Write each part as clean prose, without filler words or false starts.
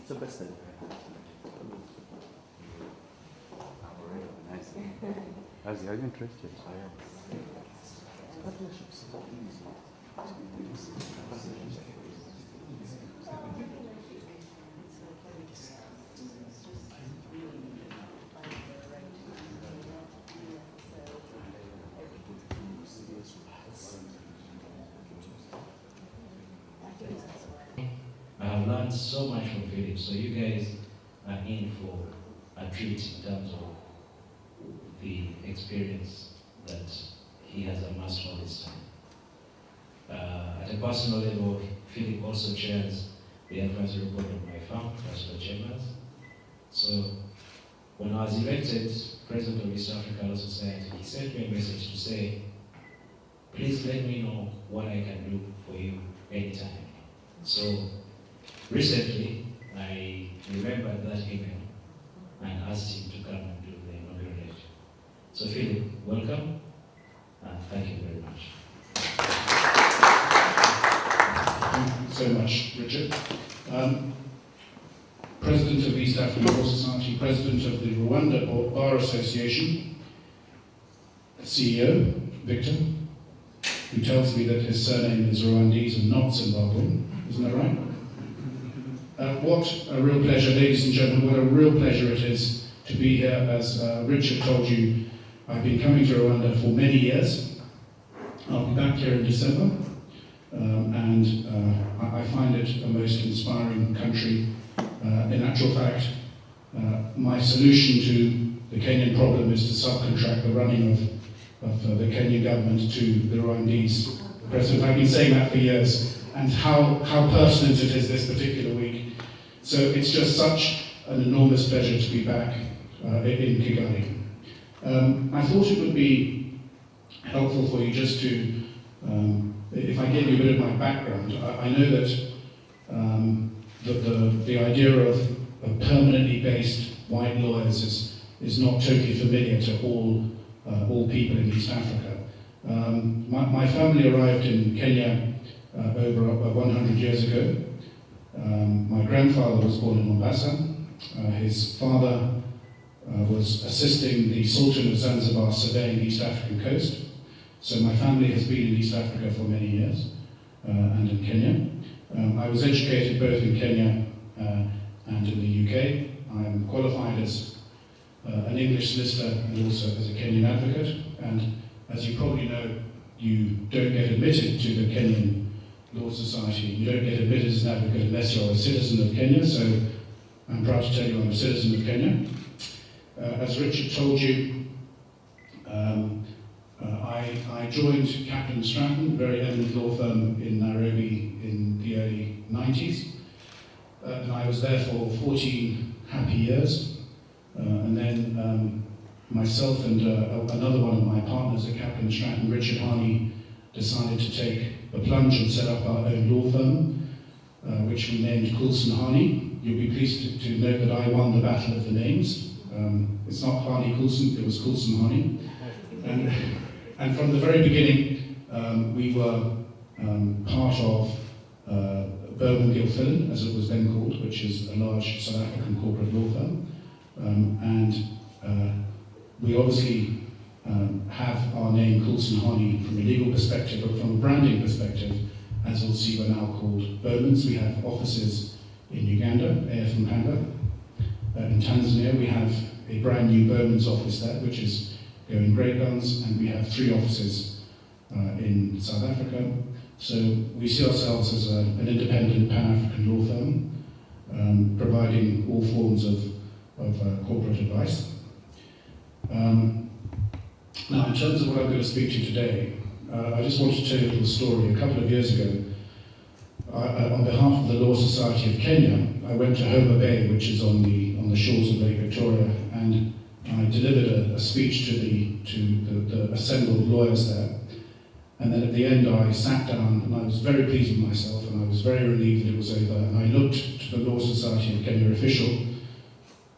It's the best thing. Nice. Are you interested? I am. Partnerships are easy. I have learned so much from Philip, so you guys are in for a treat in terms of the experience that he has amassed all this time. At a personal level, Philip also chairs the advisory board of my firm, Personal Chambers. So when I was elected president of East Africa Law Society, he sent me a message to say, please let me know what I can do for you anytime. So recently, I remembered that email and asked him to come and do the inaugural lecture. So Philip, welcome, and thank you very much. Thank you so much, Richard. President of East African Law Society, President of the Rwanda Bar Association, CEO, Victor, who tells me that his surname is Rwandese and not Zimbabwean. Isn't that right? What a real pleasure, ladies and gentlemen, what a real pleasure it is to be here. As Richard told you, I've been coming to Rwanda for many years. I'll be back here in December, and I find it a most inspiring country. In actual fact, my solution to the Kenyan problem is to subcontract the running of the Kenyan government to the Rwandese. President, I've been saying that for years, and how pertinent it is this particular week. So it's just such an enormous pleasure to be back in Kigali. I thought it would be helpful for you just to, if I gave you a bit of my background. I know that the idea of permanently based white lawyers is not totally familiar to all people in East Africa. My family arrived in Kenya over 100 years ago. My grandfather was born in Mombasa. His father was assisting the Sultan of Zanzibar surveying the East African coast. So my family has been in East Africa for many years, and in Kenya. I was educated both in Kenya and in the UK. I'm qualified as an English solicitor and also as a Kenyan advocate. And as you probably know, you don't get admitted to the Kenyan Law Society. You don't get admitted as an advocate unless you're a citizen of Kenya. So I'm proud to tell you I'm a citizen of Kenya. As Richard told you, I joined Kaplan Stratton, a very eminent law firm in Nairobi in the early 90s. And I was there for 14 happy years. And then myself and another one of my partners at Kaplan Stratton, Richard Harney, decided to take the plunge and set up our own law firm, which we named Coulson Harney. You'll be pleased to note that I won the battle of the names. It's not Harney Coulson, it was Coulson Harney. And from the very beginning, we were part of Berman Gilfillan, as it was then called, which is a large South African corporate law firm. And we obviously have our name Coulson Harney from a legal perspective, but from a branding perspective, as you'll see, we're now called Bermans. We have offices in Uganda, AF Mpanga. In Tanzania, we have a brand new Bermans office there, which is going great guns, and we have 3 offices in South Africa. So we see ourselves as an independent Pan-African law firm, providing all forms of corporate advice. Now, in terms of what I'm going to speak to you today, I just want to tell you a little story. A couple of years ago, on behalf of the Law Society of Kenya, I went to Homa Bay, which is on the shores of Lake Victoria, and I delivered a speech to the assembled lawyers there. And then at the end, I sat down, and I was very pleased with myself, and I was very relieved that it was over. And I looked to the Law Society of Kenya official,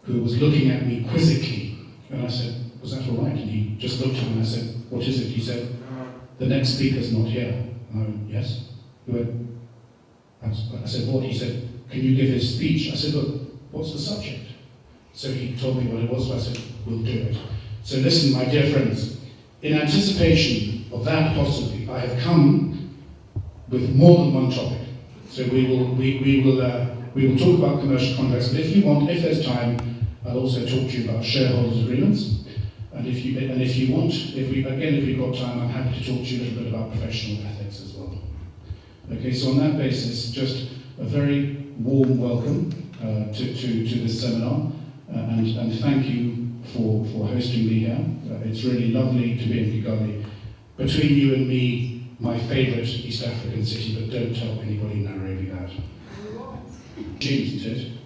who was looking at me quizzically, and I said, "Was that all right?" And he just looked at me, and I said, "What is it?" He said, "The next speaker's not here." And I went, "Yes." He went, I said, "What?" He said, can you give his speech? I said, look, what's the subject? So he told me what it was, so I said, we'll do it. So listen, my dear friends, in anticipation of that possibly, I have come with more than one topic. So we will talk about commercial contracts, but if you want, if there's time, I'll also talk to you about shareholders' agreements. And if you want, if we've got time, I'm happy to talk to you a little bit about professional ethics as well. Okay, so on that basis, just a very warm welcome to this seminar, and thank you for hosting me here. It's really lovely to be in Kigali. Between you and me, my favourite East African city, but don't tell anybody in Nairobi that. James did.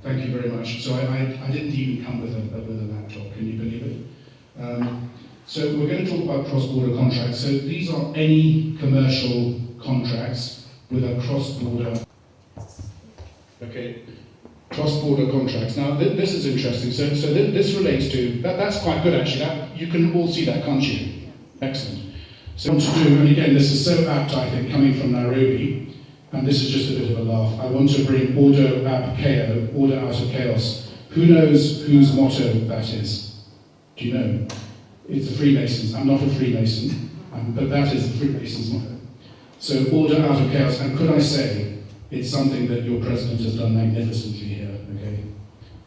Thank you very much. So I didn't even come with a laptop, can you believe it? So we're going to talk about cross-border contracts. So these are any commercial contracts with a cross-border... Okay, cross-border contracts. Now this is interesting. So this relates to... That's quite good actually. You can all see that, can't you? Excellent. So what I want to do, and again this is so apt I think, coming from Nairobi, and this is just a bit of a laugh. I want to bring order ab chaos, order out of chaos. Who knows whose motto that is? Do you know? It's the Freemasons. I'm not a Freemason, but that is the Freemasons' motto. So order out of chaos, and could I say, it's something that your president has done magnificently here, okay?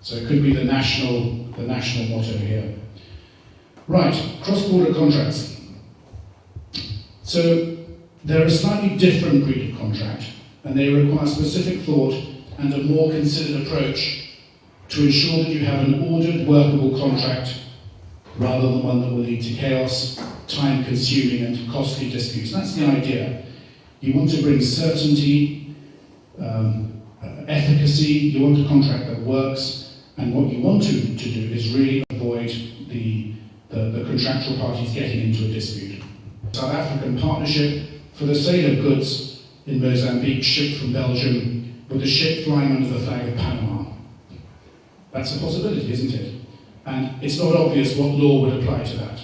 So it could be the national motto here. Right, cross-border contracts. So they're a slightly different breed of contract, and they require specific thought and a more considered approach to ensure that you have an ordered, workable contract rather than one that will lead to chaos, time-consuming and costly disputes. That's the idea. You want to bring certainty, efficacy, you want a contract that works, and what you want to do is really avoid the contractual parties getting into a dispute. South African partnership for the sale of goods in Mozambique shipped from Belgium with a ship flying under the flag of Panama. That's a possibility, isn't it? And it's not obvious what law would apply to that.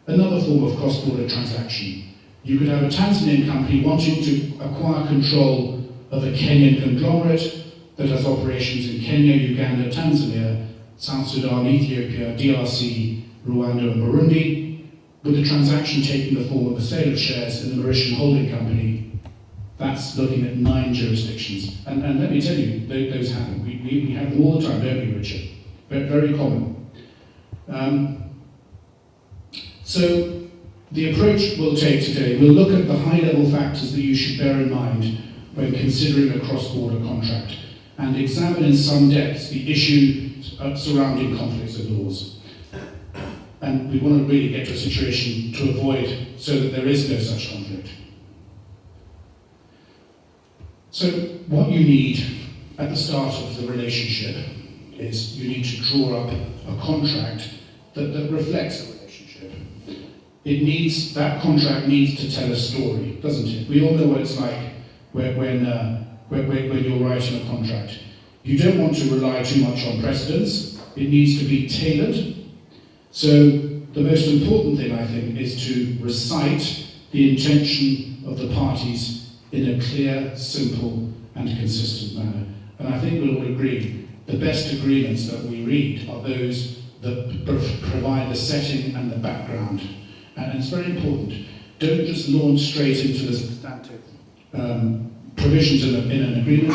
Another form of cross-border transaction. You could have a Tanzanian company wanting to acquire control of a Kenyan conglomerate that has operations in Kenya, Uganda, Tanzania, South Sudan, Ethiopia, DRC, Rwanda and Burundi, with the transaction taking the form of a sale of shares in the Mauritian holding company. That's looking at 9 jurisdictions. And let me tell you, those happen. We have them all the time, don't we, Richard? Very common. So the approach we'll take today, we'll look at the high-level factors that you should bear in mind when considering a cross-border contract, and examine in some depth the issue surrounding conflicts of laws. And we want to really get to a situation to avoid so that there is no such conflict. So what you need at the start of the relationship is you need to draw up a contract that reflects the relationship. That contract needs to tell a story, doesn't it? We all know what it's like when you're writing a contract. You don't want to rely too much on precedents. It needs to be tailored. So the most important thing, I think, is to recite the intention of the parties in a clear, simple, and consistent manner. And I think we'll all agree, the best agreements that we read are those that provide the setting and the background. And it's very important. Don't just launch straight into the substantive provisions in an agreement.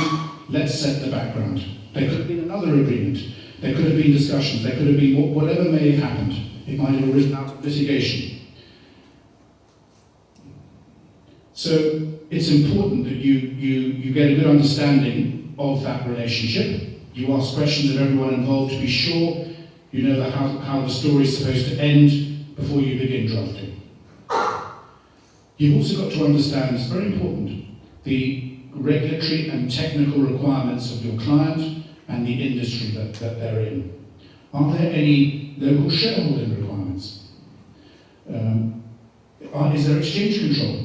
Let's set the background. There could have been another agreement. There could have been discussions. There could have been whatever may have happened. It might have arisen out of litigation. So it's important that you get a good understanding of that relationship. You ask questions of everyone involved to be sure you know how the story is supposed to end before you begin drafting. You've also got to understand, it's very important, the regulatory and technical requirements of your client and the industry that they're in. Are there any local shareholding requirements? Is there exchange control?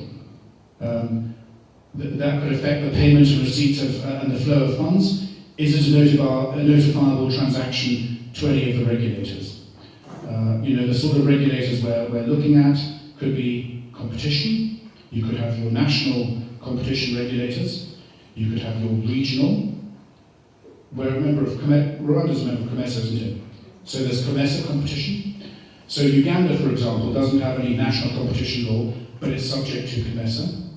That could affect the payment and receipts and the flow of funds. Is it a notifiable transaction to any of the regulators? The sort of regulators we're looking at could be competition. You could have your national competition regulators. You could have your regional, where a member of Rwanda's a member of COMESA, isn't it? So there's COMESA competition. So Uganda, for example, doesn't have any national competition law, but it's subject to COMESA.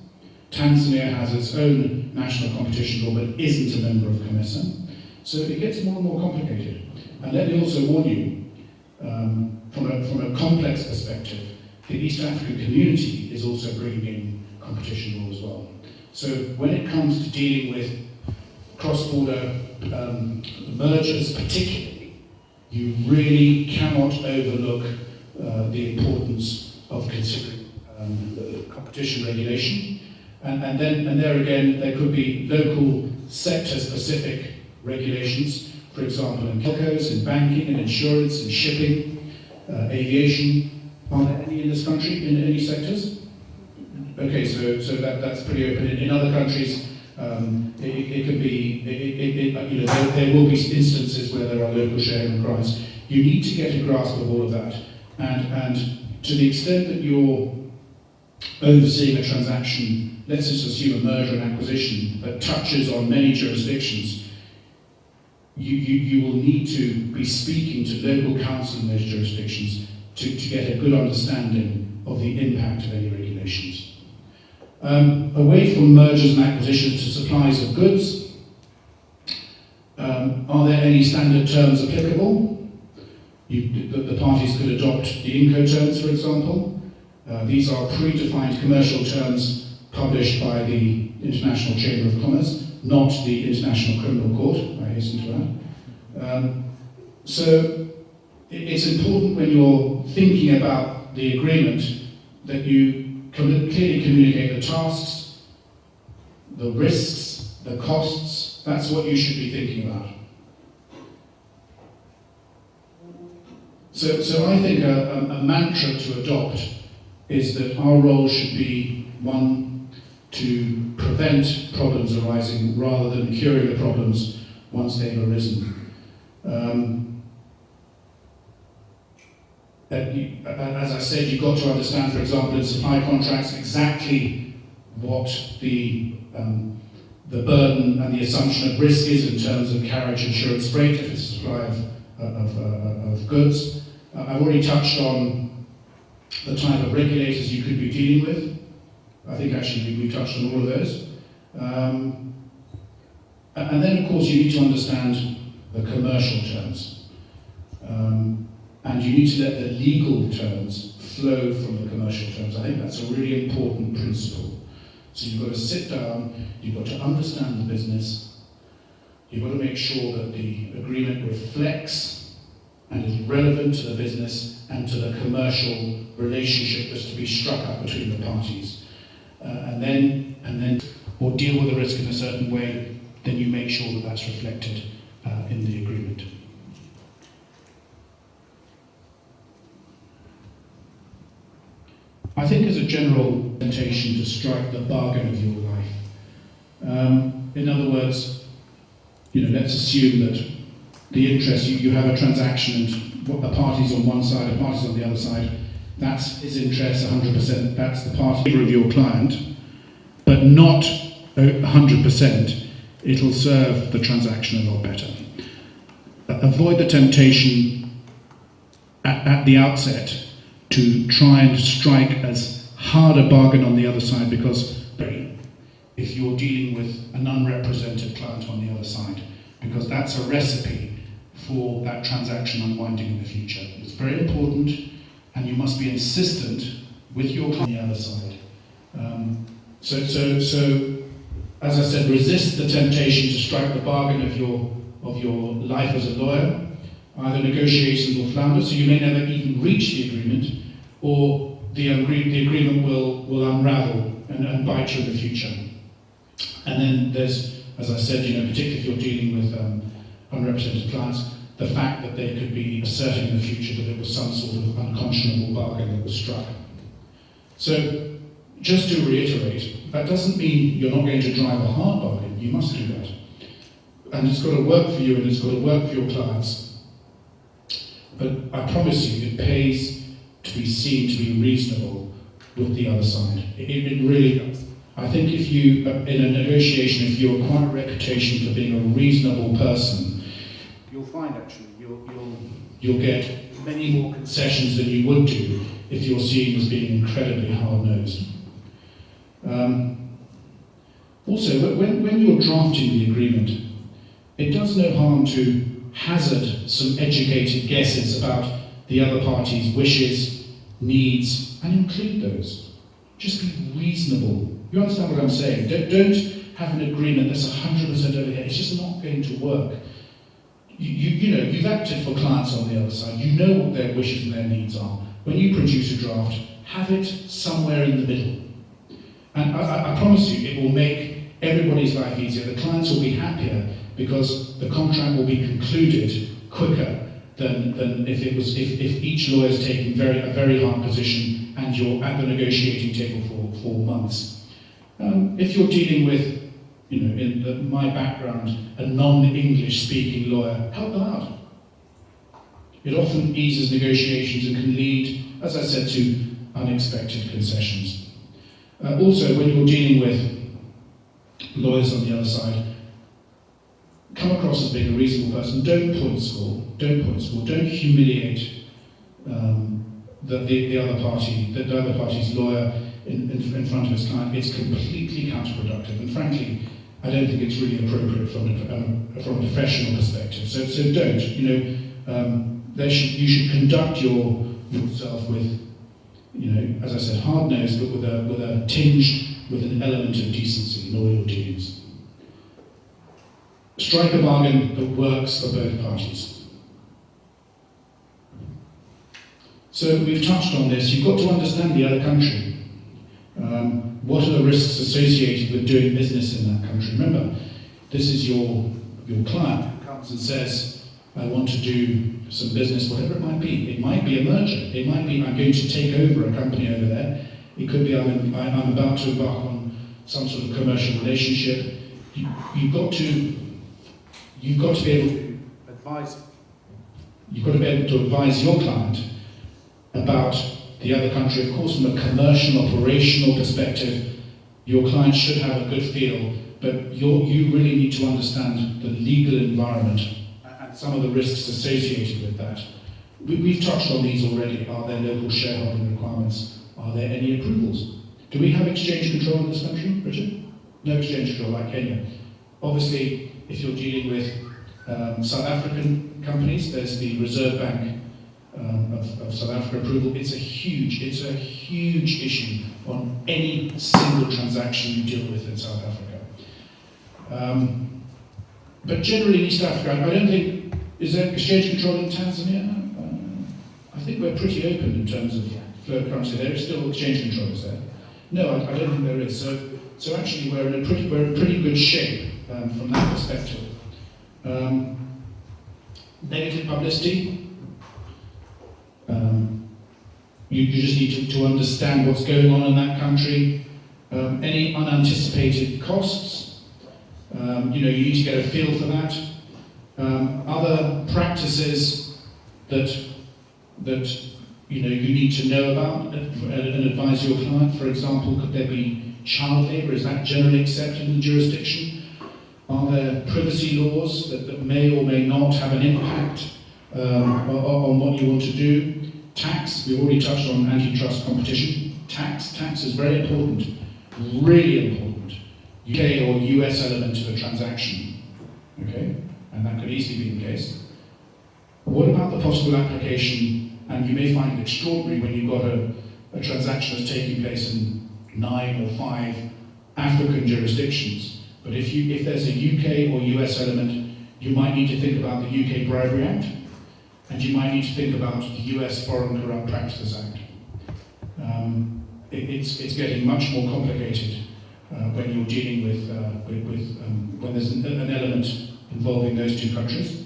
Tanzania has its own national competition law, but isn't a member of COMESA. So it gets more and more complicated. And let me also warn you, from a complex perspective, the East African community is also bringing in competition law as well. So when it comes to dealing with cross-border mergers particularly, you really cannot overlook the importance of considering competition regulation. And there again, there could be local sector-specific regulations, for example, in telcos, in banking, in insurance, in shipping, aviation. Are there any in this country, in any sectors? Okay, so that's pretty open. In other countries, it could be, there will be instances where there are local sharing rights. You need to get a grasp of all of that. And to the extent that you're overseeing a transaction, let's just assume a merger and acquisition that touches on many jurisdictions, you will need to be speaking to local counsel in those jurisdictions to get a good understanding of the impact of any regulations. Away from mergers and acquisitions to supplies of goods, are there any standard terms applicable? The parties could adopt the Incoterms, for example. These are predefined commercial terms published by the International Chamber of Commerce, not the International Criminal Court, I hasten to add. So it's important when you're thinking about the agreement that you clearly communicate the tasks, the risks, the costs. That's what you should be thinking about. So I think a mantra to adopt is that our role should be one to prevent problems arising rather than curing the problems once they've arisen. As I said, you've got to understand, for example, in supply contracts exactly what the burden and the assumption of risk is in terms of carriage insurance freight if it's a supply of goods. I've already touched on the type of regulators you could be dealing with. I think actually we touched on all of those. And then, of course, you need to understand the commercial terms. And you need to let the legal terms flow from the commercial terms. I think that's a really important principle. So you've got to sit down, you've got to understand the business, you've got to make sure that the agreement reflects and is relevant to the business and to the commercial relationship that's to be struck up between the parties. And then, or deal with the risk in a certain way, then you make sure that that's reflected in the agreement. I think as a general temptation to strike the bargain of your life. In other words, let's assume that the interest, you have a transaction and a party's on one side, a party's on the other side, that's his interest 100%, that's the party of your client, but not 100%, it'll serve the transaction a lot better. Avoid the temptation at the outset to try and strike as hard a bargain on the other side, because if you're dealing with an unrepresented client on the other side, because that's a recipe for that transaction unwinding in the future. It's very important, and you must be insistent with your client on the other side. So, as I said, resist the temptation to strike the bargain of your life as a lawyer. Either negotiations will flounder, so you may never even reach the agreement, or the agreement will unravel and bite you in the future. And then there's, as I said, particularly if you're dealing with unrepresented clients, the fact that they could be asserting in the future that it was some sort of unconscionable bargain that was struck. So, just to reiterate, that doesn't mean you're not going to drive a hard bargain. You must do that. And it's got to work for you, and it's got to work for your clients. But I promise you, it pays to be seen to be reasonable with the other side. It really does. I think if you, in a negotiation, if you acquire a reputation for being a reasonable person, you'll find actually you'll get many more concessions than you would do if you're seen as being incredibly hard-nosed. Also, when you're drafting the agreement, it does no harm to hazard some educated guesses about the other party's wishes, needs, and include those. Just be reasonable. You understand what I'm saying? Don't have an agreement that's 100% over here. It's just not going to work. You know, you've acted for clients on the other side. You know what their wishes and their needs are. When you produce a draft, have it somewhere in the middle. And I promise you, it will make everybody's life easier. The clients will be happier because the contract will be concluded quicker than if each lawyer is taking a very hard position and you're at the negotiating table for 4 months. If you're dealing with, you know, in my background, a non-English speaking lawyer, help them out. It often eases negotiations and can lead, as I said, to unexpected concessions. Also, when you're dealing with lawyers on the other side, come across as being a reasonable person. Don't point score. Don't humiliate the other party's lawyer in front of his client. It's completely counterproductive, and frankly, I don't think it's really appropriate from a professional perspective. So don't. You know, you should conduct yourself with, you know, as I said, hard-nosed, but with a tinge, with an element of decency in all your dealings. Strike a bargain that works for both parties. So we've touched on this. You've got to understand the other country. What are the risks associated with doing business in that country? Remember, this is your client who comes and says, I want to do some business, whatever it might be. It might be a merger. It might be I'm going to take over a company over there. It could be I'm about to embark on some sort of commercial relationship. You've got to be able to advise. You've got to be able to advise your client about the other country. Of course, from a commercial, operational perspective, your client should have a good feel, but you really need to understand the legal environment and some of the risks associated with that. We've touched on these already. Are there local shareholding requirements? Are there any approvals? Do we have exchange control in this country, Richard? No exchange control like Kenya. Obviously, if you're dealing with South African companies, there's the Reserve Bank of South Africa approval. It's a huge issue on any single transaction you deal with in South Africa. But generally in East Africa, I don't think, is there exchange control in Tanzania? I think we're pretty open in terms of flow of currency. There is still exchange control, is there? No, I don't think there is. So actually we're in pretty good shape from that perspective. Negative publicity. You just need to understand what's going on in that country. Any unanticipated costs, you need to get a feel for that. Other practices that you need to know about and advise your client. For example, could there be child labour? Is that generally accepted in the jurisdiction? Are there privacy laws that may or may not have an impact on what you want to do? Tax, we've already touched on antitrust competition. Tax is very important, really important. UK or US element to the transaction, okay? And that could easily be the case. What about the possible application, and you may find it extraordinary when you've got a transaction that's taking place in 9 or 5 African jurisdictions, but if there's a UK or US element, you might need to think about the UK Bribery Act, and you might need to think about the US Foreign Corrupt Practices Act. It's getting much more complicated when you're dealing with when there's an element involving those two countries.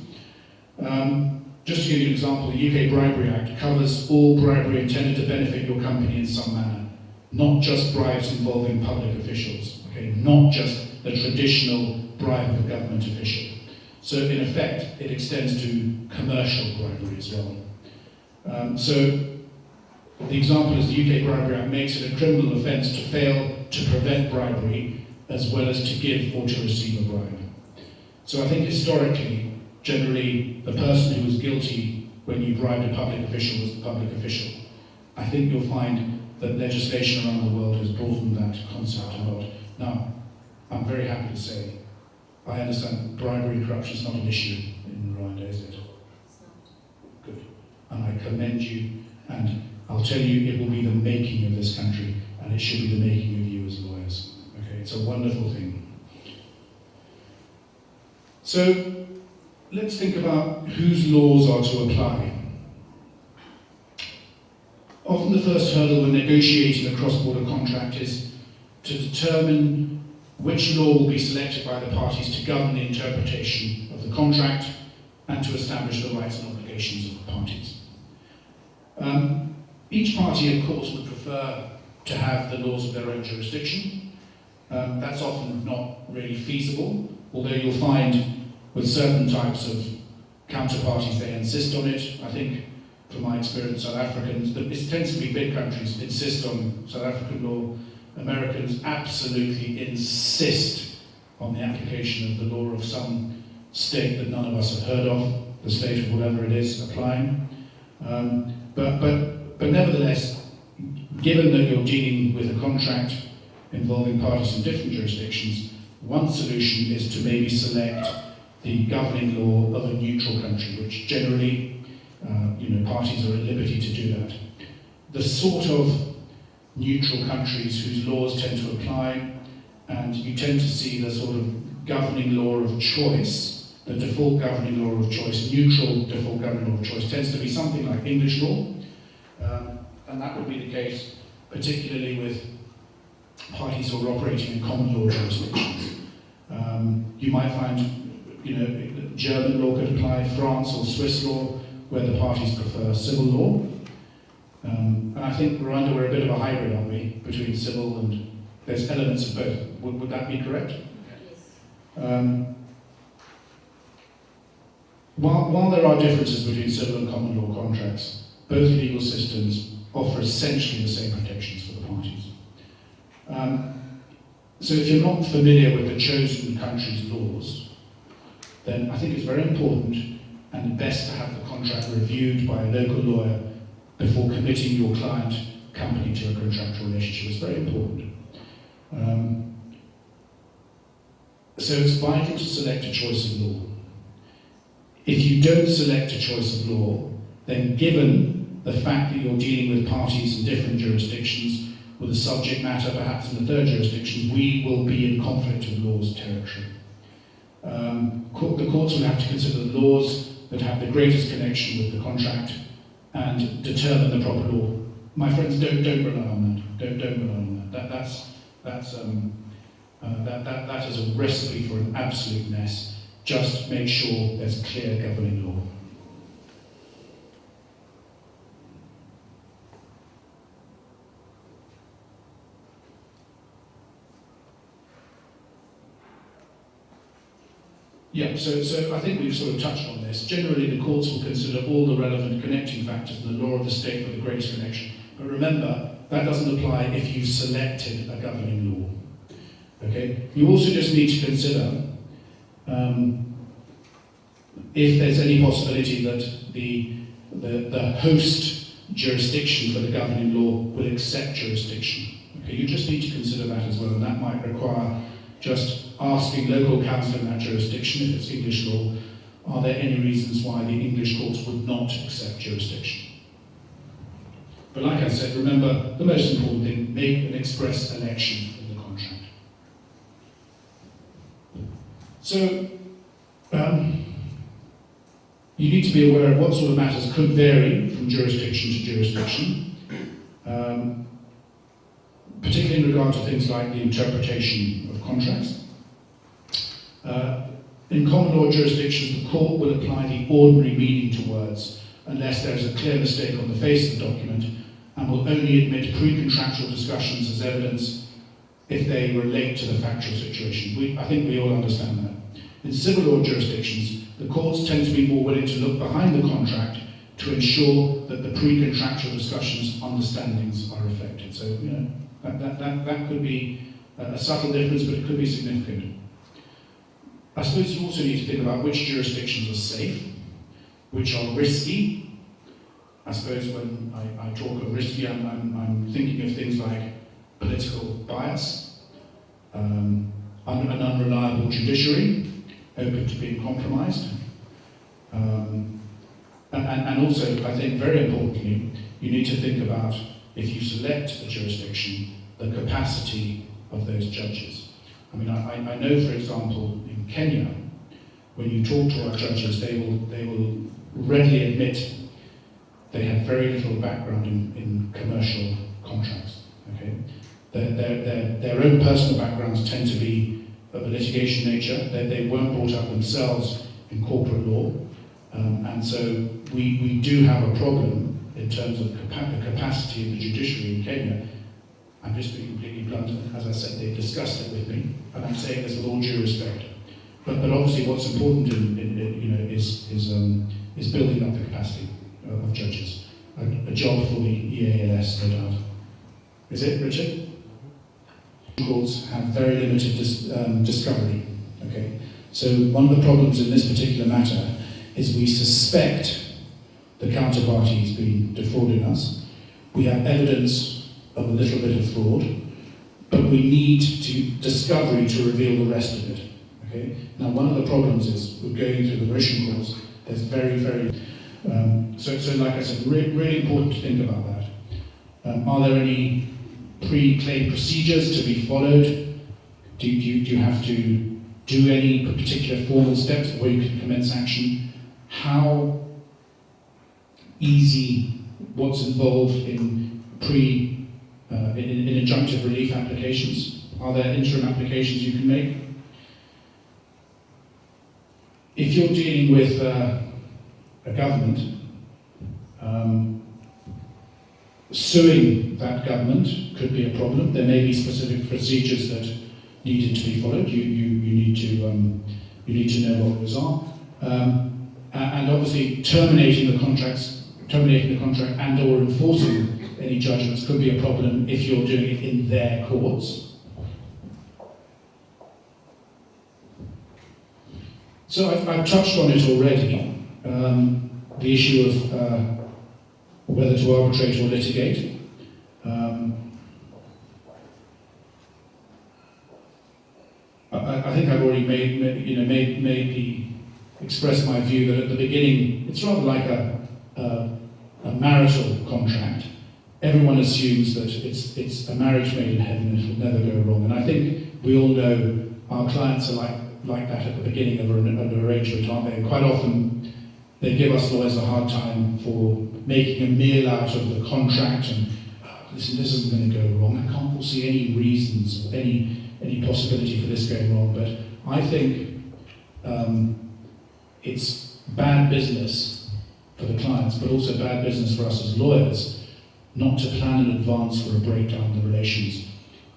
Just to give you an example, the UK Bribery Act covers all bribery intended to benefit your company in some manner, not just bribes involving public officials, okay? Not just the traditional bribe of a government official. So in effect, it extends to commercial bribery as well. So the example is the UK Bribery Act makes it a criminal offence to fail to prevent bribery as well as to give or to receive a bribe. So I think historically, generally, the person who was guilty when you bribed a public official was the public official. I think you'll find that legislation around the world has broadened that concept a lot. Now, I'm very happy to say, I understand bribery and corruption is not an issue in Rwanda, is it? It's not. Good. And I commend you, and I'll tell you, it will be the making of this country, and it should be the making of you as lawyers. Okay, it's a wonderful thing. So, let's think about whose laws are to apply. Often the first hurdle when negotiating a cross-border contract is to determine which law will be selected by the parties to govern the interpretation of the contract and to establish the rights and obligations of the parties. Each party, of course, would prefer to have the laws of their own jurisdiction. That's often not really feasible, although you'll find with certain types of counterparties they insist on it. I think, from my experience, South Africans, it tends to be big countries, insist on South African law. Americans absolutely insist on the application of the law of some state that none of us have heard of, the state of whatever it is applying. But nevertheless, given that you're dealing with a contract involving parties in different jurisdictions, one solution is to maybe select the governing law of a neutral country, which generally, parties are at liberty to do that. The sort of neutral countries whose laws tend to apply, and you tend to see the sort of governing law of choice, the default governing law of choice, neutral default governing law of choice, tends to be something like English law, and that would be the case particularly with parties who are operating in common law jurisdictions. You might find, German law could apply, France or Swiss law, where the parties prefer civil law. And I think Rwanda, we're a bit of a hybrid, aren't we, between civil and there's elements of both. Would that be correct? Yes. While there are differences between civil and common law contracts, both legal systems offer essentially the same protections for the parties. So if you're not familiar with the chosen country's laws, then I think it's very important and best to have the contract reviewed by a local lawyer before committing your client company to a contractual relationship. It's very important. So it's vital to select a choice of law. If you don't select a choice of law, then given the fact that you're dealing with parties in different jurisdictions, with a subject matter perhaps in the third jurisdiction, we will be in conflict of laws territory. The courts will have to consider the laws that have the greatest connection with the contract and determine the proper law. My friends, don't rely on that. Don't rely on that. That is a recipe for an absolute mess. Just make sure there's clear governing law. Yeah, so I think we've sort of touched on this. Generally, the courts will consider all the relevant connecting factors in the law of the state with the greatest connection. But remember, that doesn't apply if you've selected a governing law. Okay? You also just need to consider if there's any possibility that the host jurisdiction for the governing law will accept jurisdiction. Okay? You just need to consider that as well, and that might require just asking local counsel in that jurisdiction, if it's English law, are there any reasons why the English courts would not accept jurisdiction? But like I said, remember, the most important thing, make an express election in the contract. So, you need to be aware of what sort of matters could vary from jurisdiction to jurisdiction, particularly in regard to things like the interpretation of contracts. In common law jurisdictions, the court will apply the ordinary meaning to words unless there is a clear mistake on the face of the document, and will only admit pre-contractual discussions as evidence if they relate to the factual situation. I think we all understand that. In civil law jurisdictions, the courts tend to be more willing to look behind the contract to ensure that the pre-contractual discussions' understandings are reflected. So, That could be a subtle difference, but it could be significant. I suppose you also need to think about which jurisdictions are safe, which are risky. I suppose when I talk of risky, I'm thinking of things like political bias, an unreliable judiciary, open to being compromised, and also, I think very importantly, you need to think about, if you select a jurisdiction, the capacity of those judges. I mean, I know, for example, in Kenya, when you talk to our judges, they will readily admit they have very little background in commercial contracts. Okay, their own personal backgrounds tend to be of a litigation nature. They weren't brought up themselves in corporate law, and so we do have a problem in terms of the capacity of the judiciary in Kenya. I'm just being completely blunt. As I said, they've discussed it with me, and I'm saying this with all due respect. But obviously, what's important is building up the capacity of judges. A job for the EALS, no doubt. Is it, Richard? Courts have very limited discovery. Okay, so one of the problems in this particular matter is we suspect the counterparty has been defrauding us. We have evidence of a little bit of fraud, but we need discovery to reveal the rest of it. Okay. Now, one of the problems is we're going through the Mauritian courts. There's very so like I said, really important to think about that. Are there any pre-claim procedures to be followed? Do you have to do any particular formal steps before you can commence action? How easy, what's involved in in injunctive relief applications? Are there interim applications you can make? If you're dealing with a government, suing that government could be a problem. There may be specific procedures that needed to be followed. You need to know what those are, and obviously terminating the contract and/or enforcing any judgments could be a problem if you're doing it in their courts. So I've touched on it already. The issue of whether to arbitrate or litigate. I think I've already expressed my view that at the beginning it's rather like a marital contract. Everyone assumes that it's a marriage made in heaven and it'll never go wrong. And I think we all know our clients are like that at the beginning of an arrangement, aren't they? And quite often they give us lawyers a hard time for making a meal out of the contract and listen, this isn't going to go wrong. I can't foresee any reasons or any possibility for this going wrong. But I think it's bad business for the clients, but also bad business for us as lawyers, not to plan in advance for a breakdown in the relations.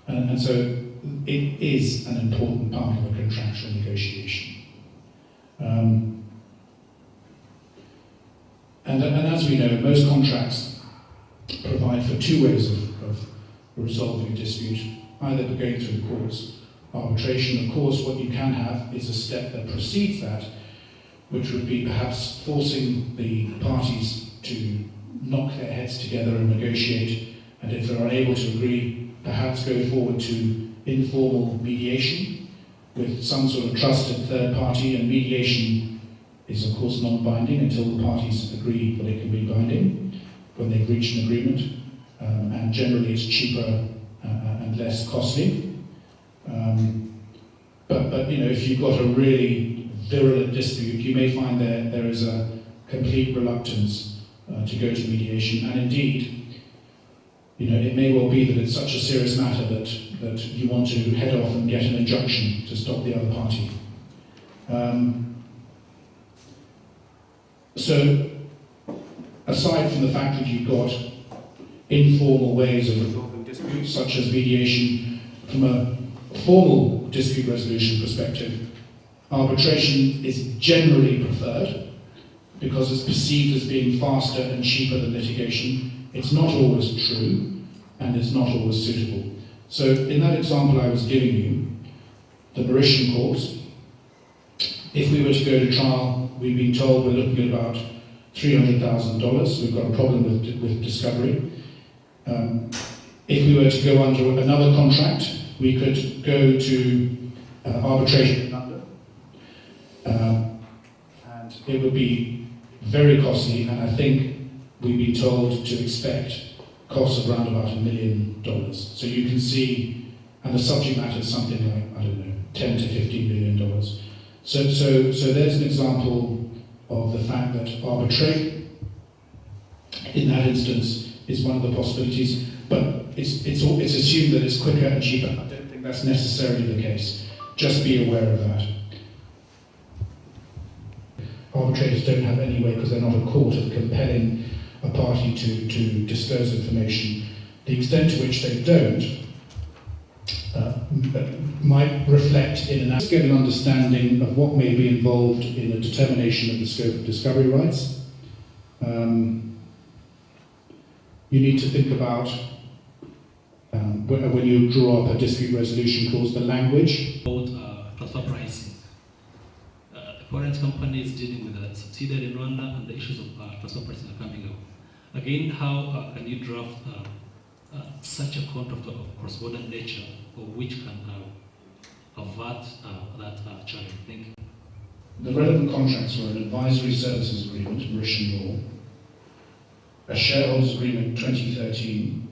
And so it is an important part of a contractual negotiation. And as we know, most contracts provide for two ways of resolving a dispute, either going through the courts, arbitration. Of course, what you can have is a step that precedes that, which would be perhaps forcing the parties to knock their heads together and negotiate, and if they're unable to agree, perhaps go forward to informal mediation with some sort of trusted third party, and mediation is of course non-binding until the parties agree that it can be binding when they've reached an agreement, and generally it's cheaper and less costly. But you know, if you've got a really virulent dispute, you may find there is a complete reluctance to go to mediation, and indeed, you know, it may well be that it's such a serious matter that you want to head off and get an injunction to stop the other party. So, aside from the fact that you've got informal ways of resolving disputes, such as mediation, from a formal dispute resolution perspective, arbitration is generally preferred because it's perceived as being faster and cheaper than litigation. It's not always true, and it's not always suitable. So in that example I was giving you, the Mauritian courts, if we were to go to trial, we've been told we're looking at about $300,000. We've got a problem with discovery. If we were to go under another contract, we could go to arbitration in London. And it would be very costly, and I think we've been told to expect costs of around about $1 million. So you can see, and the subject matter is something like, I don't know, $10 to $15 million. So there's an example of the fact that arbitration, in that instance, is one of the possibilities, but it's assumed that it's quicker and cheaper. I don't think that's necessarily the case. Just be aware of that. Arbitrators don't have any way, because they're not a court, of compelling a party to disclose information. The extent to which they don't might reflect in an get an understanding of what may be involved in a determination of the scope of discovery rights. You need to think about when you draw up a dispute resolution clause, the language. About transfer pricing. A foreign company is dealing with a subsidiary in Rwanda, and the issues of transfer pricing are coming up. Again, how can you draft such a contract of cross-border nature, or which can avert that challenge? Thank you. The relevant contracts were an advisory services agreement, Mauritian law, a shareholders agreement 2013,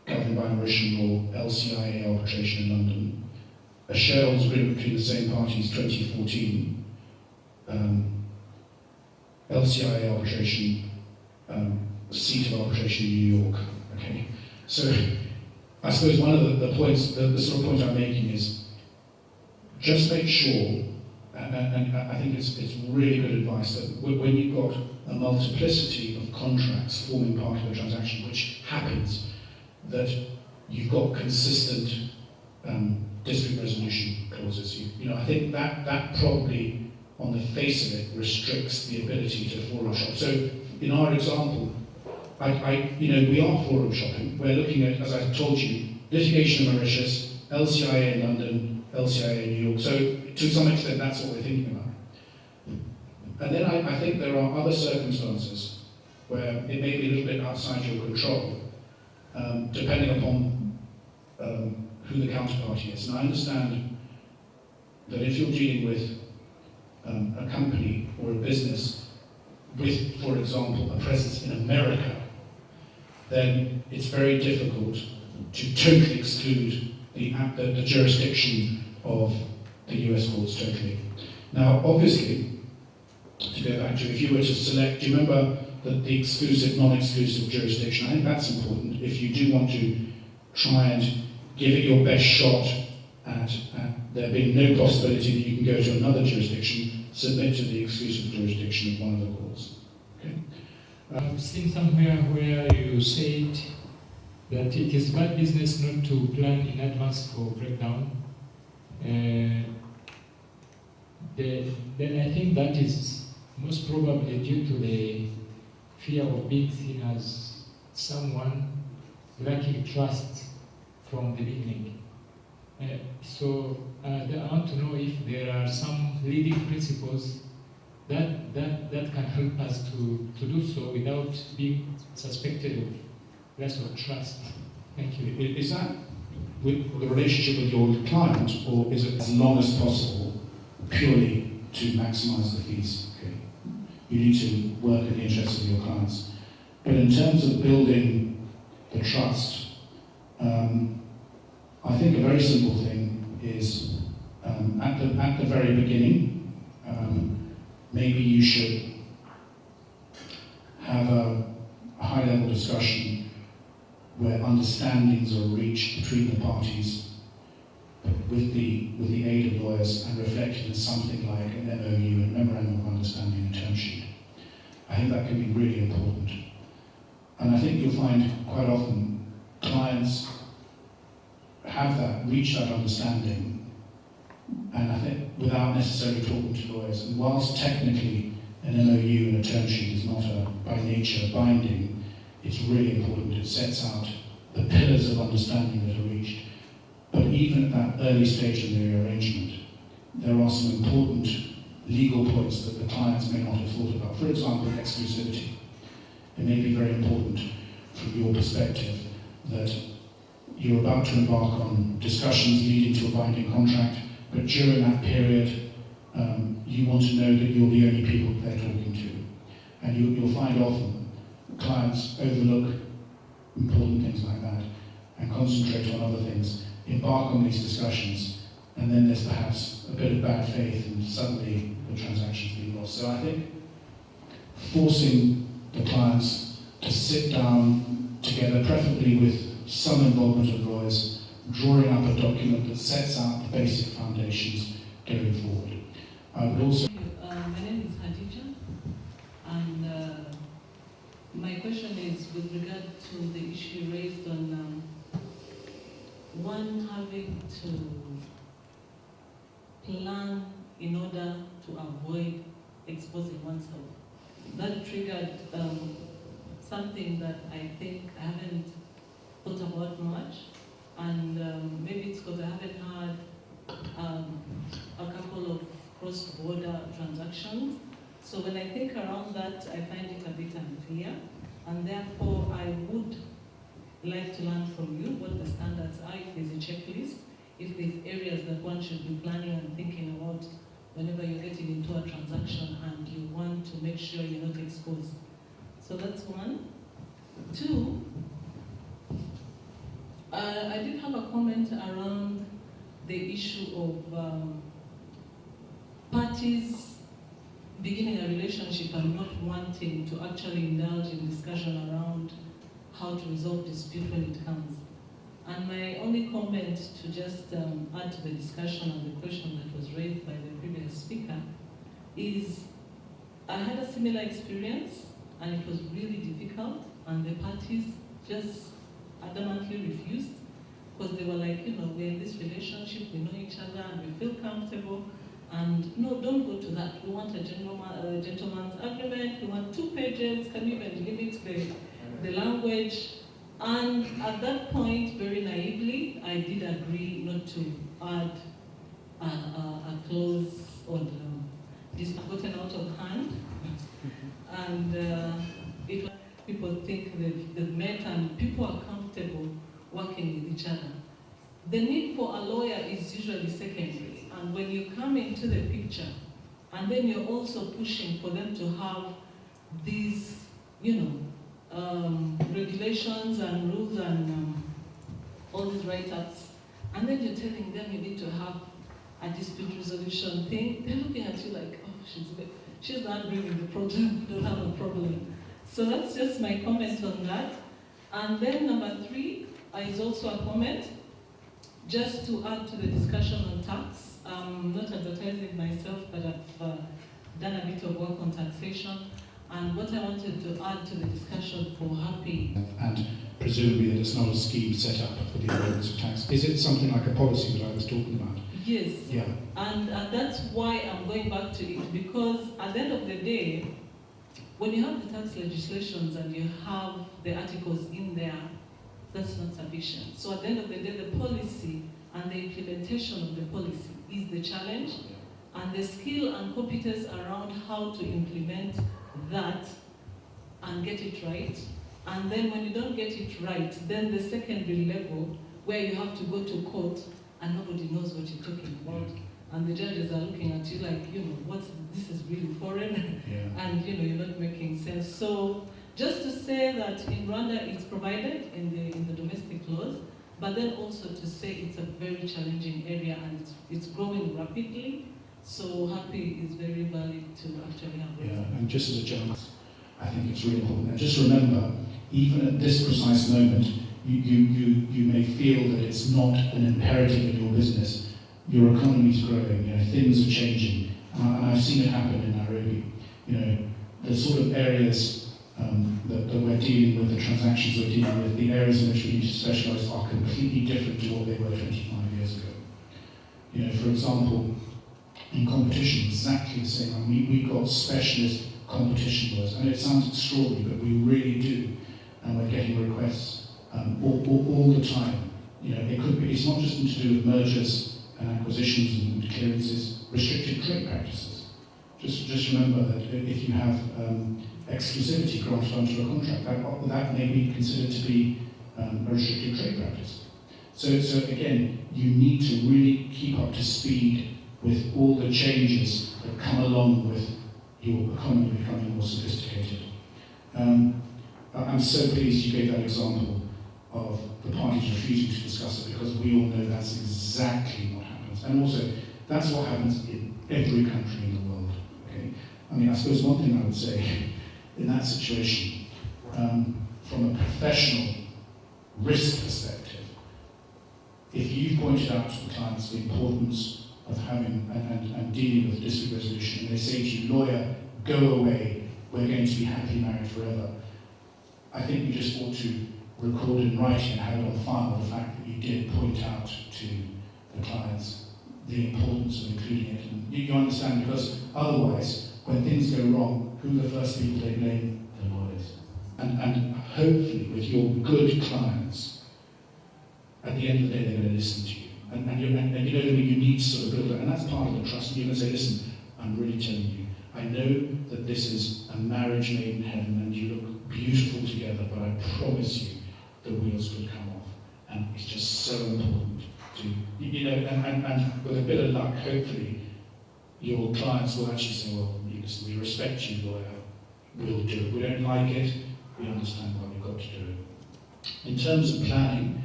governed by Mauritian law, LCIA arbitration in London, a shareholders agreement between the same parties 2014, LCIA arbitration, seat of arbitration in New York. Okay, so I suppose one of the points, the sort of point I'm making is just make sure, and I think it's really good advice, that when you've got a multiplicity of contracts forming part of a transaction, which happens, that you've got consistent dispute resolution clauses. You know, I think that probably, on the face of it, restricts the ability to forum shop. So in our example, we are forum shopping. We're looking at, as I told you, litigation in Mauritius, LCIA in London, LCIA in New York. So to some extent, that's what we're thinking about. And then I think there are other circumstances where it may be a little bit outside your control, depending upon who the counterparty is. And I understand that if you're dealing with a company or a business with, for example, a presence in America, then it's very difficult to totally exclude the jurisdiction of the US courts totally. Now, obviously, to go back to, if you were to select, do you remember that the exclusive, non-exclusive jurisdiction? I think that's important. If you do want to try and give it your best shot at there being no possibility that you can go to another jurisdiction, submit to the exclusive jurisdiction of one of the courts. Okay. I've seen somewhere where you said that it is bad business not to plan in advance for breakdown. Then I think that is most probably due to the fear of being seen as someone lacking trust from the beginning. So I want to know if there are some leading principles that can help us to do so without being suspected of less of trust. Thank you. Is that with the relationship with your client, or is it as long as possible purely to maximise the fees? Okay. You need to work in the interests of your clients. But in terms of building the trust, I think a very simple thing is at the very beginning, maybe you should have a high-level discussion where understandings are reached between the parties with the aid of lawyers and reflected in something like an MOU, a Memorandum of Understanding, and term sheet. I think that can be really important. And I think you'll find quite often clients reach that understanding, and I think without necessarily talking to lawyers. And whilst technically an MOU and a term sheet is not by nature binding, it's really important. It sets out the pillars of understanding that are reached. But even at that early stage in the arrangement, there are some important legal points that the clients may not have thought about. For example, exclusivity. It may be very important from your perspective that you're about to embark on discussions leading to a binding contract, but during that period, you want to know that you're the only people they're talking to. And you'll find often clients overlook important things like that and concentrate on other things, embark on these discussions, and then there's perhaps a bit of bad faith and suddenly the transaction's been lost. So I think forcing the clients to sit down together, preferably with some involvement of lawyers, drawing up a document that sets out the basic foundations going forward. I would also... My name is Khadija, and my question is with regard to the issue raised on one having to plan in order to avoid exposing oneself. That triggered something that I think I haven't thought about much, and maybe it's because I haven't had a couple of cross-border transactions. So when I think around that, I find it a bit unclear, and therefore I would like to learn from you what the standards are, if there's a checklist, if there's areas that one should be planning and thinking about whenever you're getting into a transaction and you want to make sure you're not exposed. So that's one. Two, I did have a comment around the issue of parties beginning a relationship and not wanting to actually indulge in discussion around how to resolve dispute when it comes. And my only comment to just add to the discussion and the question that was raised by the previous speaker is I had a similar experience and it was really difficult, and the parties just adamantly refused because they were like, you know, we're in this relationship, we know each other and we feel comfortable, and no, don't go to that. We want a gentleman's agreement, we want 2 pages, can you even limit the language? And at that point, very naively, I did agree not to add a clause on this gotten out of hand. And it was, people think they've met and people are comfortable working with each other. The need for a lawyer is usually secondary. And when you come into the picture, and then you're also pushing for them to have these, you know, regulations and rules and all these write-ups, and then you're telling them you need to have a dispute resolution thing, they're looking at you like, oh, she's not bringing the problem, don't have a problem. So that's just my comment on that. And then number 3 is also a comment, just to add to the discussion on tax. I'm not advertising myself, but I've done a bit of work on taxation. And what I wanted to add to the discussion for Happy. And presumably that it's not a scheme set up for the avoidance of tax. Is it something like a policy that I was talking about? Yes. Yeah. And that's why I'm going back to it, because at the end of the day, when you have the tax legislations and you have the articles in there, that's not sufficient. So at the end of the day, the policy and the implementation of the policy is the challenge, and the skill and competence around how to implement that and get it right. And then when you don't get it right, then the secondary level where you have to go to court and nobody knows what you're talking about, and the judges are looking at you like, you know, this is really foreign, and you know, you're not making sense. So just to say that in Rwanda it's provided in the domestic laws, but then also to say it's a very challenging area and it's growing rapidly. So Happy is very valid to actually have. Yeah, and just as a journalist, I think it's really important. And just remember, even at this precise moment, you may feel that it's not an imperative in your business. Your economy is growing, you know, things are changing, and I've seen it happen in Nairobi. You know, the sort of areas that we're dealing with, the transactions we're dealing with, the areas in which we need to specialise are completely different to what they were 25 years ago. You know, for example, in competition, exactly the same. I mean, we've got specialist competition lawyers, and it sounds extraordinary, but we really do. And we're getting requests all the time. You know, it could be, it's not just to do with mergers and acquisitions and clearances, restricted trade practices. Just remember that if you have exclusivity granted onto a contract, that may be considered to be a restricted trade practice. So again, you need to really keep up to speed with all the changes that come along with your economy becoming more sophisticated. I'm so pleased you gave that example of the parties refusing to discuss it, because we all know that's exactly what happens. And also, that's what happens in every country in the world. Okay? I mean, I suppose one thing I would say in that situation, from a professional risk perspective, if you pointed out to the clients the importance of having and dealing with dispute resolution, and they say to you, lawyer, go away, we're going to be happily married forever, I think you just ought to record in writing and have it on file the fact that you did point out to the clients the importance of including it. And you understand, because otherwise, when things go wrong, who are the first people they blame? The lawyers. And hopefully, with your good clients, at the end of the day, they're going to listen to you. And you know what I mean? You need to sort of build it, and that's part of the trust. You're going to say, listen, I'm really telling you, I know that this is a marriage made in heaven and you look beautiful together, but I promise you the wheels will come off. And it's just so important to, you know, and with a bit of luck, hopefully, your clients will actually say, well, listen, we respect you, lawyer, we'll do it. We don't like it, we understand why we've got to do it. In terms of planning,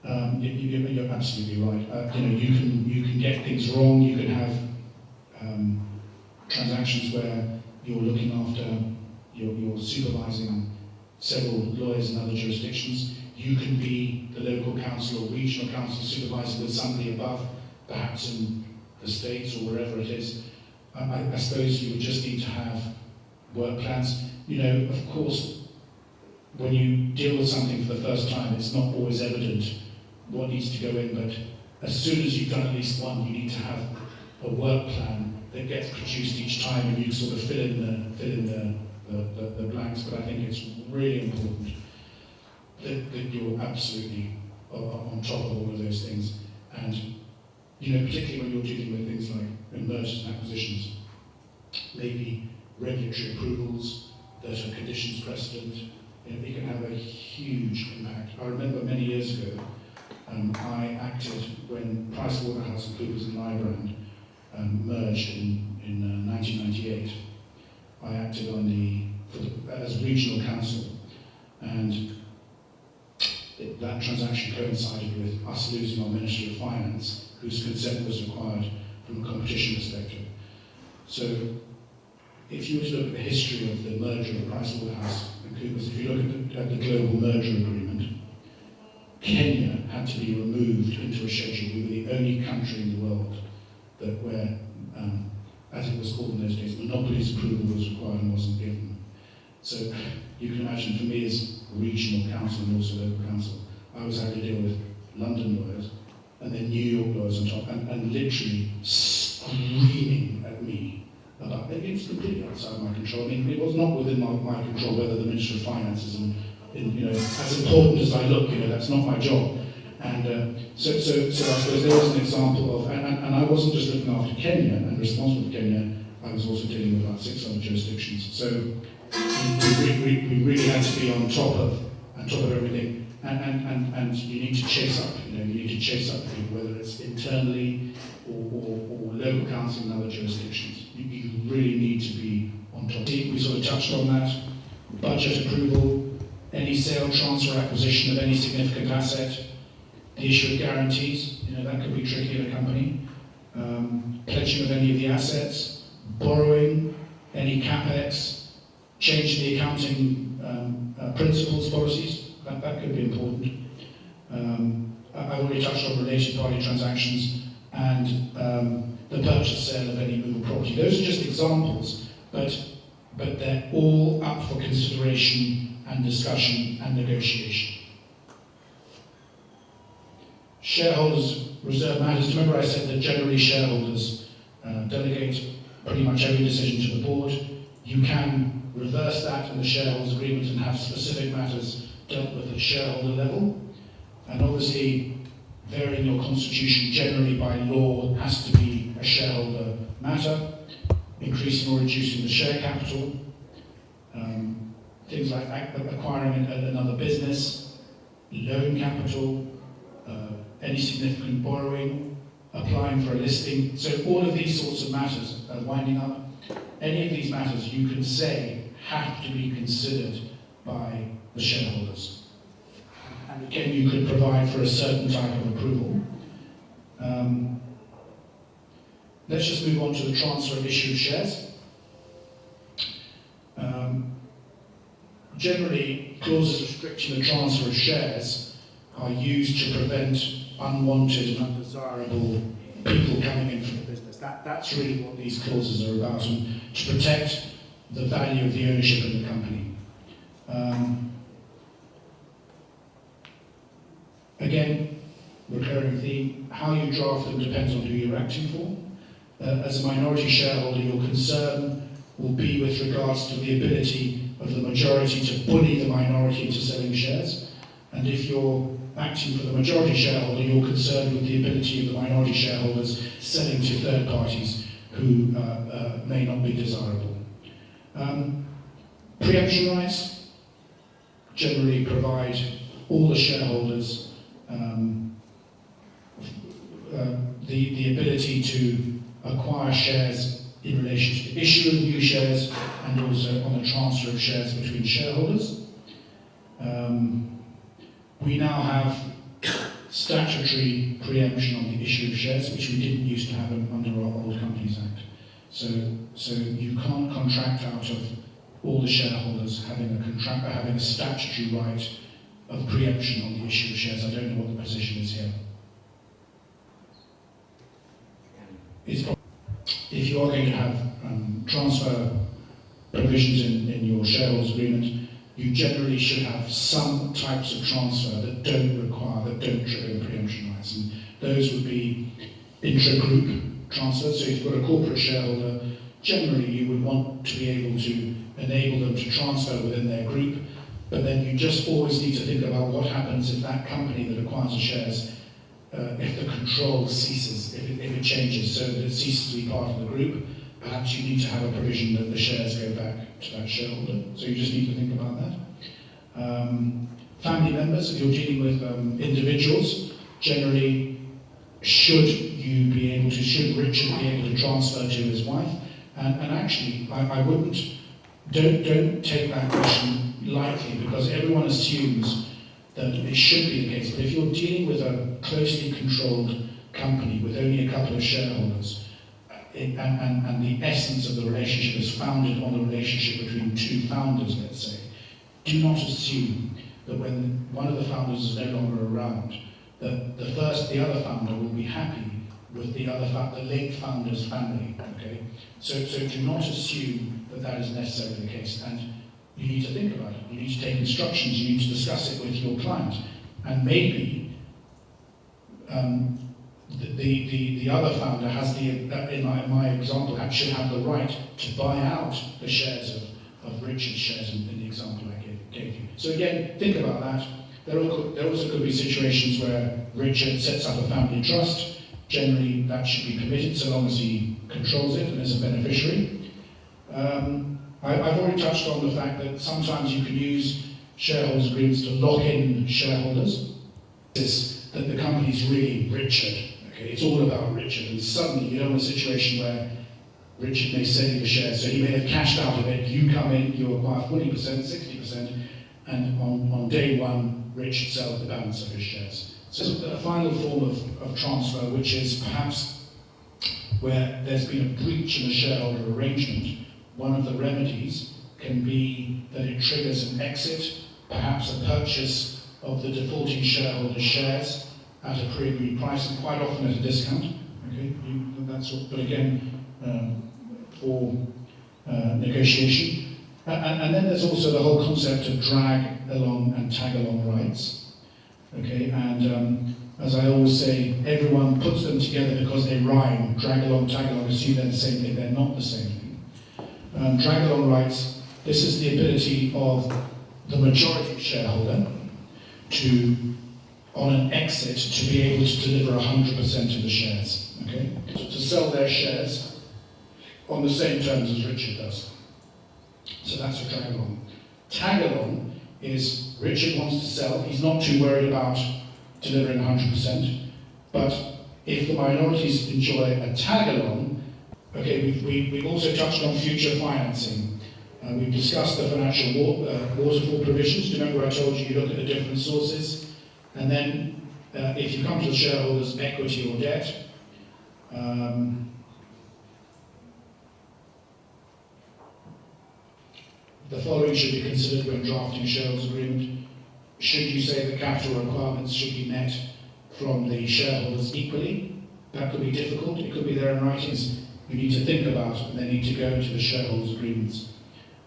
you're absolutely right. You know, you can get things wrong. You can have transactions where you're looking after, you're supervising several lawyers in other jurisdictions. You can be the local counsel or regional counsel supervising with somebody above, perhaps in the States or wherever it is. I suppose you would just need to have work plans. You know, of course, when you deal with something for the first time, it's not always evident what needs to go in, but as soon as you've done at least one, you need to have a work plan that gets produced each time, and you sort of fill in the blanks. But I think it's really important that you're absolutely on top of all of those things. And you know, particularly when you're dealing with things like mergers and acquisitions, maybe regulatory approvals that are conditions precedent, you know, they can have a huge impact. I remember many years ago, I acted when PricewaterhouseCoopers and Lybrand merged in 1998. I acted as regional counsel, and that transaction coincided with us losing our Minister of Finance, whose consent was required from a competition perspective. So, if you were to look at the history of the merger of PricewaterhouseCoopers, if you look at the global merger agreement, Kenya had to be removed into a schedule. We were the only country in the world where, as it was called in those days, monopolies approval was required and wasn't given. So you can imagine, for me as regional counsel and also local counsel, I was having to deal with London lawyers and then New York lawyers on top, and literally screaming at me about it. It was completely outside my control. I mean, it was not within my control whether the Minister of Finance is you know, as important as I look, you know, that's not my job. And so I suppose there was an example of, and I wasn't just looking after Kenya and responsible for Kenya, I was also dealing with about 6 other jurisdictions. So we really had to be on top of everything, and you need to chase up, you know, you need to chase up people, whether it's internally or local counsel in other jurisdictions. You really need to be on top. We sort of touched on that. Budget approval, any sale, transfer, acquisition of any significant asset, the issue of guarantees, you know, that could be tricky in a company, pledging of any of the assets, borrowing, any capex, changing the accounting principles, policies, that could be important. I already touched on related party transactions and the purchase sale of any movable property. Those are just examples, but they're all up for consideration and discussion and negotiation. Shareholders reserve matters. Remember I said that generally shareholders delegate pretty much every decision to the board. You can reverse that in the shareholders agreement and have specific matters dealt with at shareholder level. And obviously, varying your constitution generally by law has to be a shareholder matter, increasing or reducing the share capital, things like acquiring another business, loan capital, any significant borrowing, applying for a listing. So all of these sorts of matters, winding up, any of these matters you can say have to be considered by the shareholders. And again, you could provide for a certain type of approval. Let's just move on to the transfer of issued shares. Generally, clauses restricting the transfer of shares are used to prevent unwanted and undesirable people coming in from the business. That's really what these clauses are about, and to protect the value of the ownership in the company. Again, recurring theme, how you draft them depends on who you're acting for. As a minority shareholder, your concern will be with regards to the ability of the majority to bully the minority into selling shares. And if you're acting for the majority shareholder, you're concerned with the ability of the minority shareholders selling to third parties who may not be desirable. Preemption rights generally provide all the shareholders the ability to acquire shares in relation to the issue of new shares and also on the transfer of shares between shareholders. We now have statutory preemption on the issue of shares, which we didn't used to have under our old Companies Act. So you can't contract out of all the shareholders having a statutory right of preemption on the issue of shares. I don't know what the position is here. If you are going to have transfer provisions in your shareholders agreement, you generally should have some types of transfer that don't trigger the preemption rights. And those would be intra-group transfers. So if you've got a corporate shareholder, generally you would want to be able to enable them to transfer within their group, but then you just always need to think about what happens if that company that acquires the shares, if the control ceases, if it changes, so that it ceases to be part of the group. Perhaps you need to have a provision that the shares go back to that shareholder. So you just need to think about that. Family members, if you're dealing with individuals, generally should Richard be able to transfer to his wife? And actually, I wouldn't, don't take that question lightly, because everyone assumes that it should be the case. But if you're dealing with a closely controlled company with only a couple of shareholders, and the essence of the relationship is founded on the relationship between two founders, let's say, do not assume that when one of the founders is no longer around, that the other founder will be happy with the late founder's family. Okay, so do not assume that is necessarily the case, and you need to think about it. You need to take instructions. You need to discuss it with your client, and maybe the other founder has in my example, should have the right to buy out the shares of Richard's shares in the example I gave you. So again, think about that. There also could be situations where Richard sets up a family trust. Generally, that should be permitted so long as he controls it and is a beneficiary. I've already touched on the fact that sometimes you can use shareholders' agreements to lock in shareholders. It's that the company's really Richard. Okay, it's all about Richard, and suddenly you have a situation where Richard may sell you the shares, so he may have cashed out of it. You come in, you acquire 40%, 60%, and on day one, Richard sells the balance of his shares. So a final form of transfer, which is perhaps where there's been a breach in the shareholder arrangement. One of the remedies can be that it triggers an exit, perhaps a purchase of the defaulting shareholder's shares at a pre-agreed price, and quite often at a discount. Okay, but again, for negotiation. And then there's also the whole concept of drag along and tag along rights. Okay, and as I always say, everyone puts them together because they rhyme. Drag along, tag along, assume they're the same thing. They're not the same thing. Drag along rights. This is the ability of the majority shareholder, on an exit, to be able to deliver 100% of the shares, okay? To sell their shares on the same terms as Richard does. So that's a tag-along. Tag-along is Richard wants to sell, he's not too worried about delivering 100%, but if the minorities enjoy a tag-along, okay, we've also touched on future financing. We've discussed the financial waterfall provisions. Do you remember I told you look at the different sources? And then if you come to the shareholders, equity or debt, the following should be considered when drafting shareholders agreement. Should you say that capital requirements should be met from the shareholders equally? That could be difficult. It could be there in writings you need to think about, and they need to go into the shareholders agreements.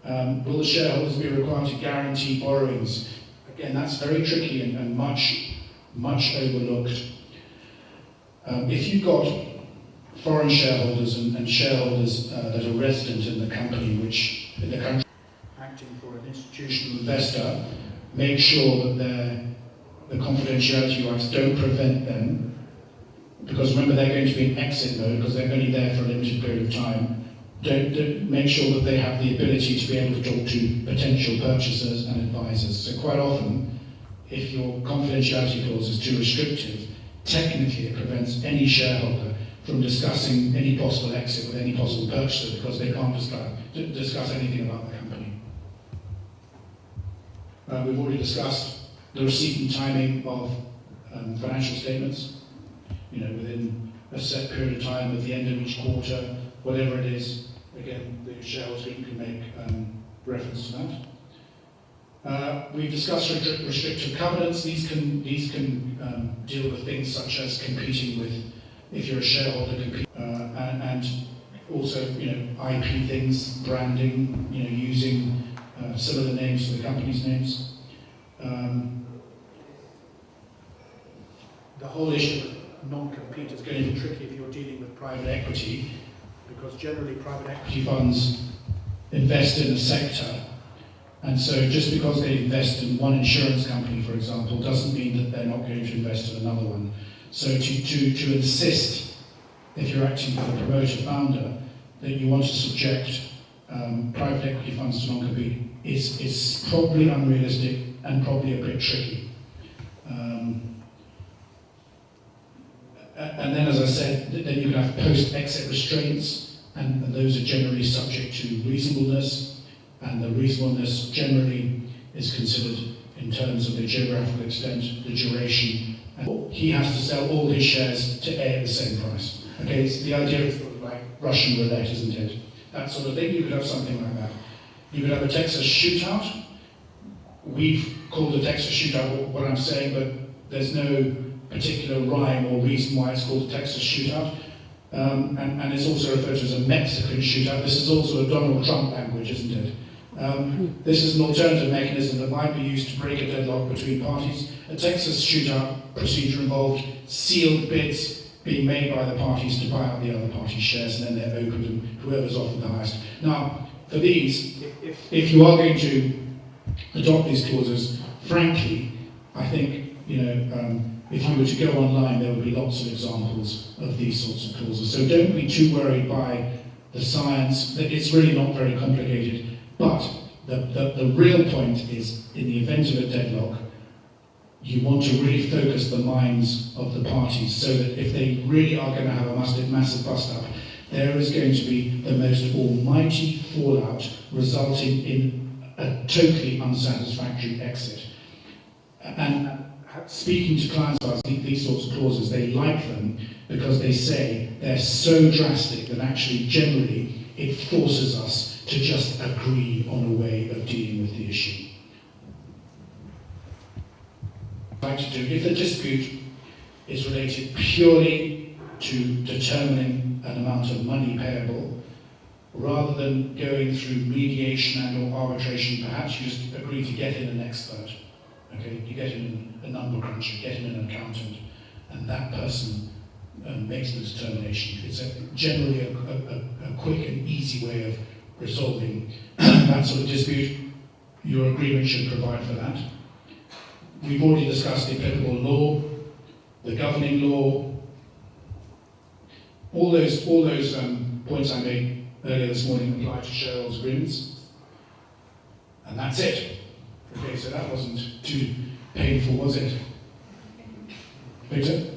Will the shareholders be required to guarantee borrowings? Again, that's very tricky and much overlooked. If you've got foreign shareholders and shareholders that are resident in the company, which in the country acting for an institutional investor, make sure that the confidentiality rights don't prevent them, because remember they're going to be in exit mode because they're only there for a limited period of time. Don't make sure that they have the ability to be able to talk to potential purchasers and advisors. So quite often, if your confidentiality clause is too restrictive, technically it prevents any shareholder from discussing any possible exit with any possible purchaser because they can't discuss anything about the company. We've already discussed the receipt and timing of financial statements, within a set period of time at the end of each quarter, whatever it is. Again, the shareholders group can make reference to that. We've discussed restrictive covenants. These can deal with things such as competing with, if you're a shareholder, and also IP things, branding, using similar names to the company's names. The whole issue of non-compete is going to be tricky if you're dealing with private equity, because generally private equity funds invest in a sector, and so just because they invest in one insurance company, for example, doesn't mean that they're not going to invest in another one. So to insist, if you're acting for the promoter founder, that you want to subject private equity funds to non-compete is probably unrealistic and probably a bit tricky. And then, as I said, then you can have post-exit restraints, and those are generally subject to reasonableness, and the reasonableness generally is considered in terms of the geographical extent, the duration, and he has to sell all his shares to A at the same price. Okay, it's the idea is sort of like Russian roulette, isn't it? That sort of thing. You could have something like that. You could have a Texas shootout. We've called a Texas shootout what I'm saying, but there's no particular rhyme or reason why it's called a Texas shootout. And it's also referred to as a Mexican shootout. This is also a Donald Trump language, isn't it? This is an alternative mechanism that might be used to break a deadlock between parties. A Texas shootout procedure involved sealed bids being made by the parties to buy out the other party's shares, and then they're opened and whoever's offered the highest. Now, for these, if you are going to adopt these clauses, frankly, I think, if you were to go online, there would be lots of examples of these sorts of clauses. So don't be too worried by the science. It's really not very complicated. But the real point is, in the event of a deadlock, you want to really focus the minds of the parties so that if they really are going to have a massive bust-up, there is going to be the most almighty fallout resulting in a totally unsatisfactory exit. And speaking to clients about these sorts of clauses, they like them because they say they're so drastic that actually generally it forces us to just agree on a way of dealing with the issue. If the dispute is related purely to determining an amount of money payable, rather than going through mediation and or arbitration, perhaps you just agree to get in an expert. Okay, you get in a number cruncher, get in an accountant, and that person makes the determination. It's generally a quick and easy way of resolving that sort of dispute. Your agreement should provide for that. we've already discussed the applicable law, the governing law, all those points I made earlier this morning apply to shareholders' agreements, and that's it. Okay, so that wasn't too painful, was it? Victor,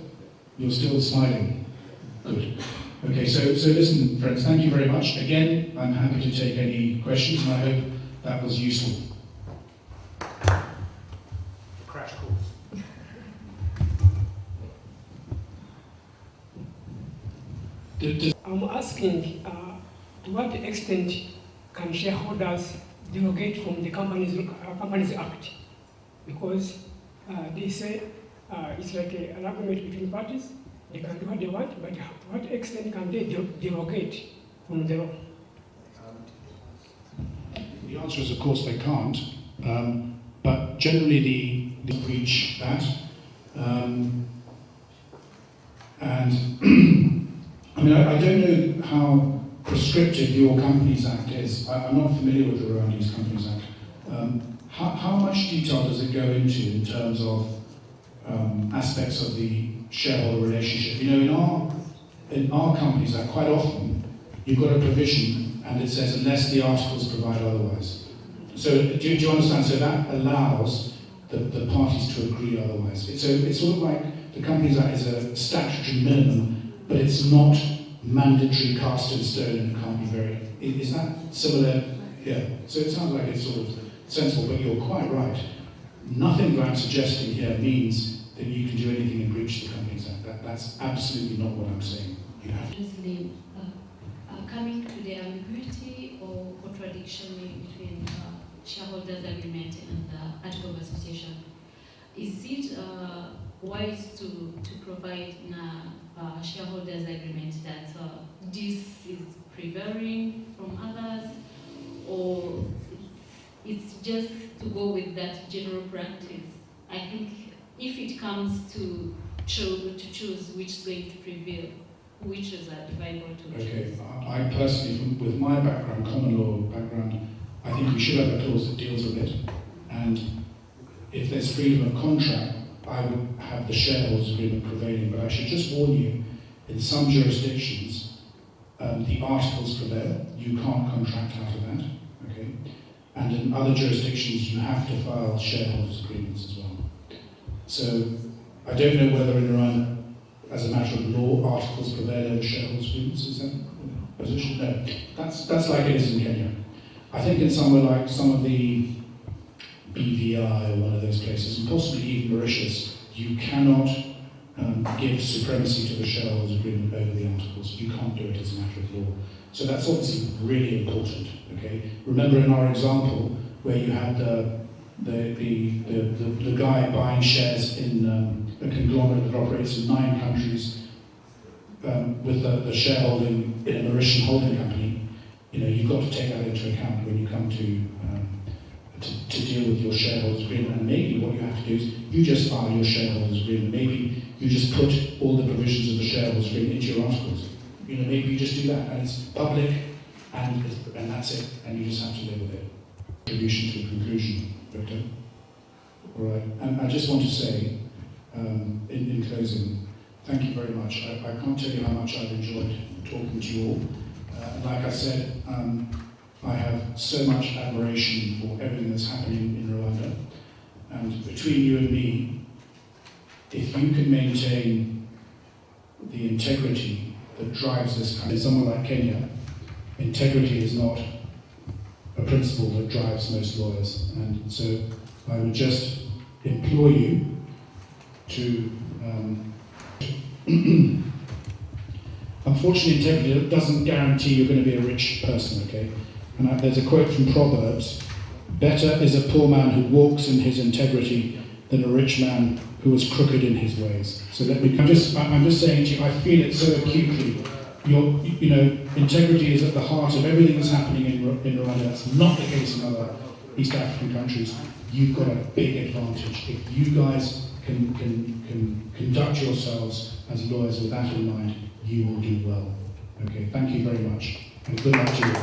you're still smiling. Good. Okay, so listen, friends, thank you very much. Again, I'm happy to take any questions, and I hope that was useful. Crash course. I'm asking to what extent can shareholders derogate from the Companies Act? Because they say it's like an agreement between parties, they can do what they want, but to what extent can they derogate from the law? The answer is, of course, they can't. But generally, they reach that. I mean, I don't know how prescriptive your Companies Act is. I'm not familiar with the Rwandese Companies Act. How much detail does it go into in terms of aspects of the shareholder relationship? You know, in our Companies Act, quite often, you've got a provision and it says, unless the articles provide otherwise. So do you understand? So that allows the parties to agree otherwise. It's sort of like the Companies Act is a statutory minimum, but it's not mandatory, cast in stone, and it can't be very. Is that similar? Yeah. So it sounds like it's sort of sensible, but you're quite right. Nothing that I'm suggesting here means that you can do anything in breach of the Companies Act. That's absolutely not what I'm saying. You have to. Coming to the ambiguity or contradiction between shareholders agreement and the article of association, is it wise to provide in a shareholders agreement that this is prevailing from others, or it's just to go with that general practice? I think if it comes to choose which is going to prevail, which is advisable to choose. Okay, I personally, with my background, common law background, I think we should have a clause that deals with it. And if there's freedom of contract, I would have the shareholders agreement prevailing. But I should just warn you, in some jurisdictions, the articles prevail. You can't contract out of that. Okay, and in other jurisdictions, you have to file shareholders agreements as well. So I don't know whether in Rwanda, as a matter of law, articles prevail over shareholders agreements. Is that a position? No. That's like it is in Kenya. I think in somewhere like some of the BVI or one of those places, and possibly even Mauritius, you cannot give supremacy to the shareholders agreement over the articles. You can't do it as a matter of law. So that's obviously really important. Okay. Remember in our example where you had the guy buying shares in a conglomerate that operates in 9 countries with the shareholding in a Mauritian holding company. You know, you've got to take that into account when you come to deal with your shareholders agreement. And maybe what you have to do is you just file your shareholders agreement. Maybe you just put all the provisions of the shareholders agreement into your articles. You know, maybe you just do that, and it's public, and that's it, and you just have to live with it. Contribution to a conclusion, Victor. All right, and I just want to say, in closing, thank you very much. I can't tell you how much I've enjoyed talking to you all. And like I said, I have so much admiration for everything that's happening in Rwanda. And between you and me, if you can maintain the integrity that drives this country, in somewhere like Kenya, integrity is not a principle that drives most lawyers. And so I would just implore you to unfortunately, integrity doesn't guarantee you're going to be a rich person, okay? And there's a quote from Proverbs, better is a poor man who walks in his integrity than a rich man who is crooked in his ways. So I'm just saying to you, I feel it so acutely. You know, integrity is at the heart of everything that's happening in Rwanda. That's not the case in other East African countries. You've got a big advantage. If you guys can conduct yourselves as lawyers with that in mind, you will do well. Okay, thank you very much. And good luck to you.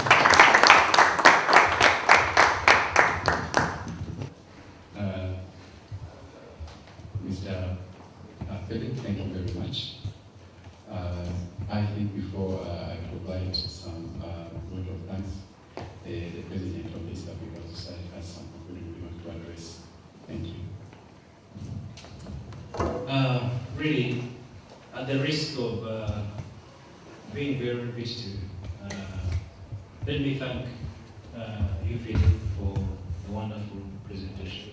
the risk of being very repetitive, let me thank you, Philip, for the wonderful presentation.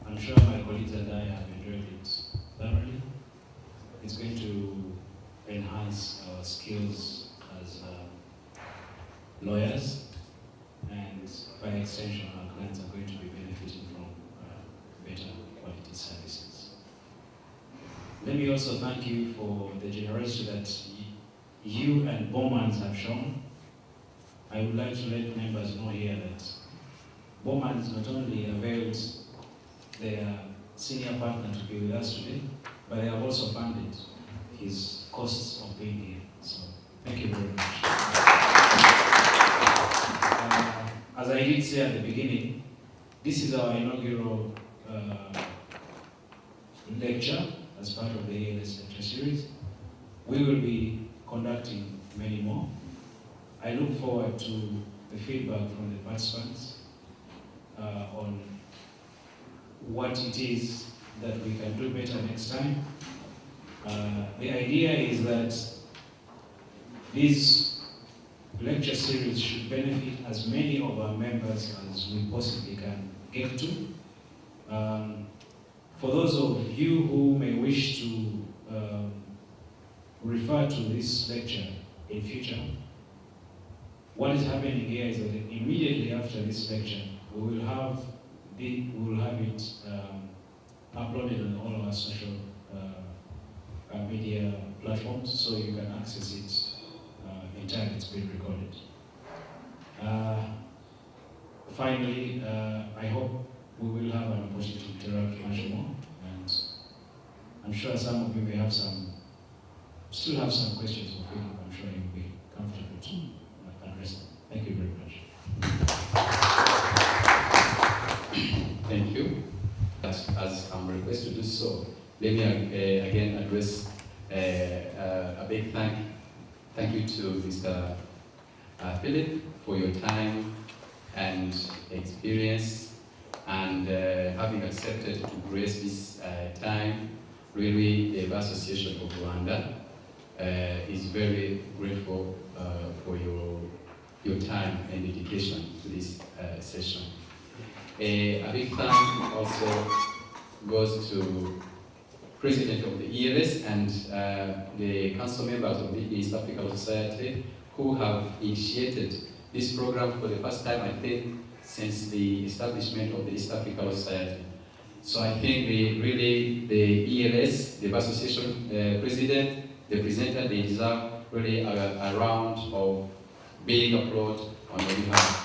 I'm sure my colleagues and I have enjoyed it thoroughly. It's going to enhance our skills as lawyers, and by extension, our clients are going to be benefiting from better quality services. Let me also thank you for the generosity that you and Bowmans have shown. I would like to let members know here that Bowmans not only availed their senior partner to be with us today, but they have also funded his costs of being here. So, thank you very much. As I did say at the beginning, this is our inaugural lecture as part of the EALS Lecture Series. We will be conducting many more. I look forward to the feedback from the participants on what it is that we can do better next time. The idea is that this lecture series should benefit as many of our members as we possibly can get to. For those of you who may wish to refer to this lecture in future, what is happening here is that immediately after this lecture, we will have it uploaded on all our social media platforms, so you can access it anytime it's been recorded. Finally, I hope we will have an opportunity to interact much more, and I'm sure some of you may have still have some questions for Philip. I'm sure you'll be comfortable to address them. Thank you very much. Thank you. As I'm requested to do so, let me again address a big thank you to Mr. Philip for your time and experience, and having accepted to grace this time. Really, the Association of Rwanda is very grateful for your time and dedication to this session. A big thank also goes to President of the EALS and the council members of the East Africa Law Society who have initiated this program for the first time, I think, since the establishment of the East Africa Law Society. So I think the EALS, the Association President, the presenter, they deserve really a round of big applause on your behalf.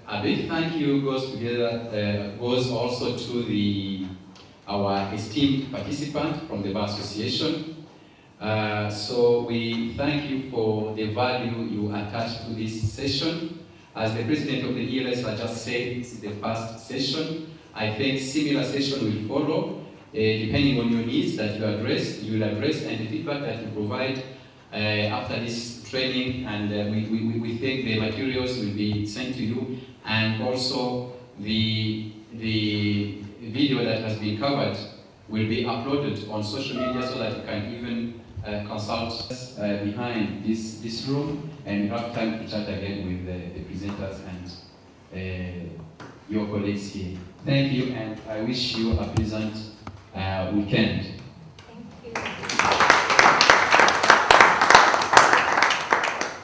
A big thank you goes also to our esteemed participant from the Bar Association. So we thank you for the value you attach to this session. As the president of the EALS has just said, this is the first session. I think similar session will follow, depending on your needs that you will address, and the feedback that you provide after this training, and we think the materials will be sent to you, and also the video that has been covered will be uploaded on social media so that you can even consult us behind this room, and you have time to chat again with the presenters and your colleagues here. Thank you, and I wish you a pleasant weekend.